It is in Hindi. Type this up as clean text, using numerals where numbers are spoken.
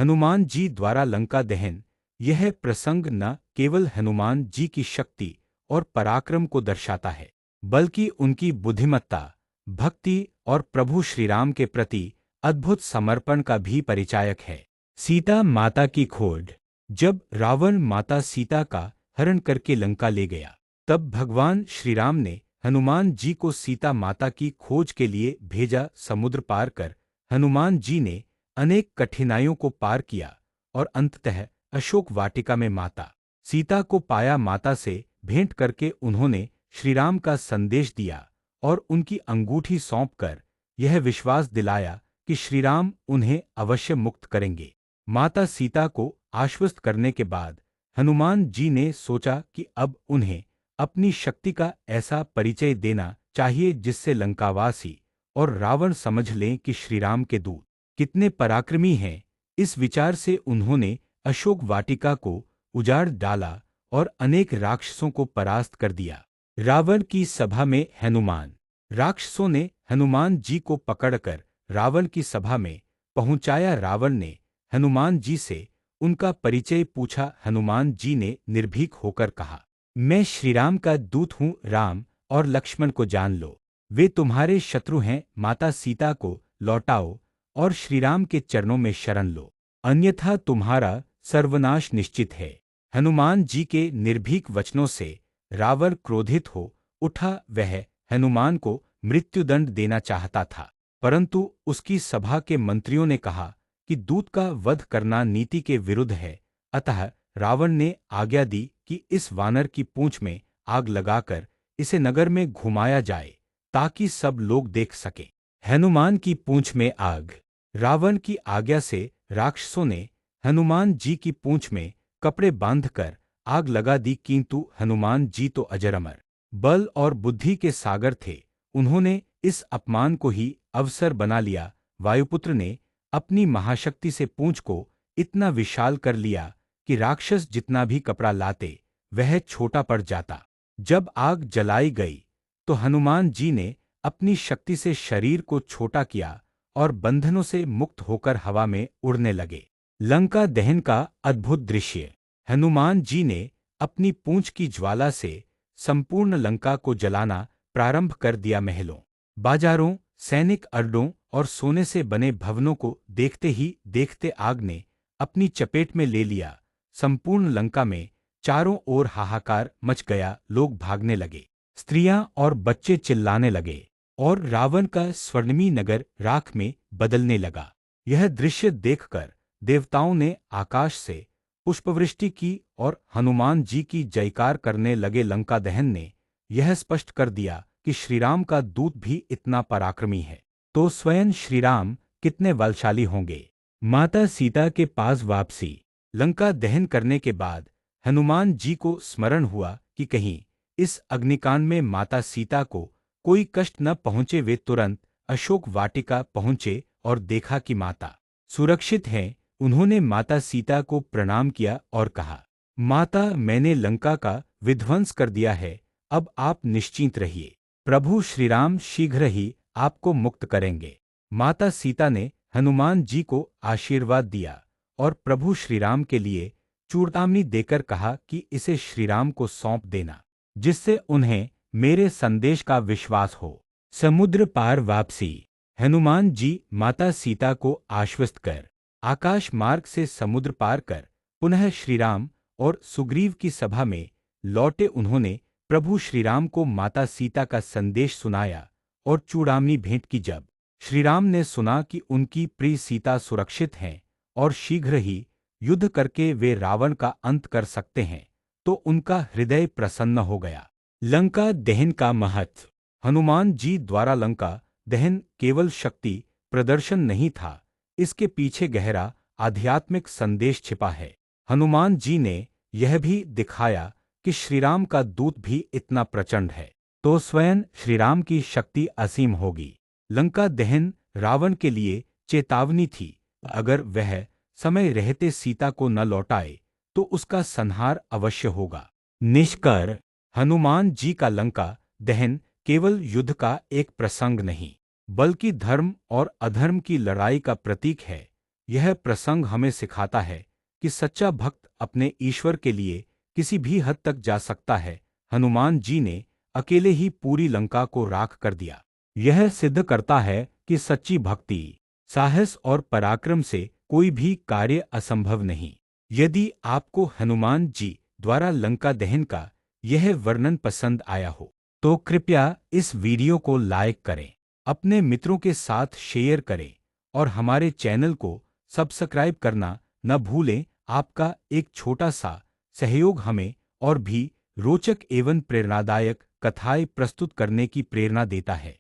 हनुमान जी द्वारा लंका दहन। यह प्रसंग न केवल हनुमान जी की शक्ति और पराक्रम को दर्शाता है, बल्कि उनकी बुद्धिमत्ता, भक्ति और प्रभु श्रीराम के प्रति अद्भुत समर्पण का भी परिचायक है। सीता माता की खोज। जब रावण माता सीता का हरण करके लंका ले गया, तब भगवान श्रीराम ने हनुमान जी को सीता माता की खोज के लिए भेजा। समुद्र पार कर हनुमान जी ने अनेक कठिनाइयों को पार किया और अंततः अशोक वाटिका में माता सीता को पाया। माता से भेंट करके उन्होंने श्रीराम का संदेश दिया और उनकी अंगूठी सौंपकर यह विश्वास दिलाया कि श्रीराम उन्हें अवश्य मुक्त करेंगे। माता सीता को आश्वस्त करने के बाद हनुमान जी ने सोचा कि अब उन्हें अपनी शक्ति का ऐसा परिचय देना चाहिए जिससे लंकावासी और रावण समझ लें कि श्रीराम के दूत कितने पराक्रमी हैं। इस विचार से उन्होंने अशोक वाटिका को उजाड़ डाला और अनेक राक्षसों को परास्त कर दिया। रावण की सभा में हनुमान। राक्षसों ने हनुमान जी को पकड़कर रावण की सभा में पहुंचाया। रावण ने हनुमान जी से उनका परिचय पूछा। हनुमान जी ने निर्भीक होकर कहा, मैं श्रीराम का दूत हूँ। राम और लक्ष्मण को जान लो, वे तुम्हारे शत्रु हैं। माता सीता को लौटाओ और श्रीराम के चरणों में शरण लो, अन्यथा तुम्हारा सर्वनाश निश्चित है। हनुमान जी के निर्भीक वचनों से रावण क्रोधित हो उठा। वह हनुमान को मृत्युदंड देना चाहता था, परंतु उसकी सभा के मंत्रियों ने कहा कि दूत का वध करना नीति के विरुद्ध है। अतः रावण ने आज्ञा दी कि इस वानर की पूंछ में आग लगाकर इसे नगर में घुमाया जाए ताकि सब लोग देख सकें। हनुमान की पूंछ में आग। रावण की आज्ञा से राक्षसों ने हनुमान जी की पूंछ में कपड़े बांधकर आग लगा दी, किंतु हनुमान जी तो अजर अमर बल और बुद्धि के सागर थे। उन्होंने इस अपमान को ही अवसर बना लिया। वायुपुत्र ने अपनी महाशक्ति से पूंछ को इतना विशाल कर लिया कि राक्षस जितना भी कपड़ा लाते वह छोटा पड़ जाता। जब आग जलाई गई तो हनुमान जी ने अपनी शक्ति से शरीर को छोटा किया और बंधनों से मुक्त होकर हवा में उड़ने लगे। लंका दहन का अद्भुत दृश्य। हनुमान जी ने अपनी पूंछ की ज्वाला से संपूर्ण लंका को जलाना प्रारंभ कर दिया। महलों, बाजारों, सैनिक अड्डों और सोने से बने भवनों को देखते ही देखते आग ने अपनी चपेट में ले लिया। संपूर्ण लंका में चारों ओर हाहाकार मच गया। लोग भागने लगे, स्त्रियां और बच्चे चिल्लाने लगे और रावण का स्वर्णिमी नगर राख में बदलने लगा। यह दृश्य देखकर देवताओं ने आकाश से पुष्पवृष्टि की और हनुमान जी की जयकार करने लगे। लंका दहन ने यह स्पष्ट कर दिया कि श्रीराम का दूत भी इतना पराक्रमी है तो स्वयं श्रीराम कितने बलशाली होंगे। माता सीता के पास वापसी। लंका दहन करने के बाद हनुमान जी को स्मरण हुआ कि कहीं इस अग्निकांड में माता सीता को कोई कष्ट न पहुंचे। वे तुरंत अशोक वाटिका पहुंचे और देखा कि माता सुरक्षित हैं। उन्होंने माता सीता को प्रणाम किया और कहा, माता, मैंने लंका का विध्वंस कर दिया है, अब आप निश्चिंत रहिए। प्रभु श्रीराम शीघ्र ही आपको मुक्त करेंगे। माता सीता ने हनुमान जी को आशीर्वाद दिया और प्रभु श्रीराम के लिए चूड़ामणि देकर कहा कि इसे श्रीराम को सौंप देना, जिससे उन्हें मेरे संदेश का विश्वास हो। समुद्र पार वापसी। हनुमान जी माता सीता को आश्वस्त कर आकाश मार्ग से समुद्र पार कर पुनः श्रीराम और सुग्रीव की सभा में लौटे। उन्होंने प्रभु श्रीराम को माता सीता का संदेश सुनाया और चूड़ामणि भेंट की। जब श्रीराम ने सुना कि उनकी प्रिय सीता सुरक्षित हैं और शीघ्र ही युद्ध करके वे रावण का अंत कर सकते हैं, तो उनका हृदय प्रसन्न हो गया। लंका दहन का महत्व। हनुमान जी द्वारा लंका दहन केवल शक्ति प्रदर्शन नहीं था, इसके पीछे गहरा आध्यात्मिक संदेश छिपा है। हनुमान जी ने यह भी दिखाया कि श्रीराम का दूत भी इतना प्रचंड है तो स्वयं श्रीराम की शक्ति असीम होगी। लंका दहन रावण के लिए चेतावनी थी। अगर वह समय रहते सीता को न लौटाए तो उसका संहार अवश्य होगा। निष्कर्ष। हनुमान जी का लंका दहन केवल युद्ध का एक प्रसंग नहीं, बल्कि धर्म और अधर्म की लड़ाई का प्रतीक है। यह प्रसंग हमें सिखाता है कि सच्चा भक्त अपने ईश्वर के लिए किसी भी हद तक जा सकता है। हनुमान जी ने अकेले ही पूरी लंका को राख कर दिया। यह सिद्ध करता है कि सच्ची भक्ति, साहस और पराक्रम से कोई भी कार्य असंभव नहीं। यदि आपको हनुमान जी द्वारा लंका दहन का यह वर्णन पसंद आया हो, तो कृपया इस वीडियो को लाइक करें, अपने मित्रों के साथ शेयर करें और हमारे चैनल को सब्सक्राइब करना न भूलें। आपका एक छोटा सा सहयोग हमें और भी रोचक एवं प्रेरणादायक कथाएं प्रस्तुत करने की प्रेरणा देता है।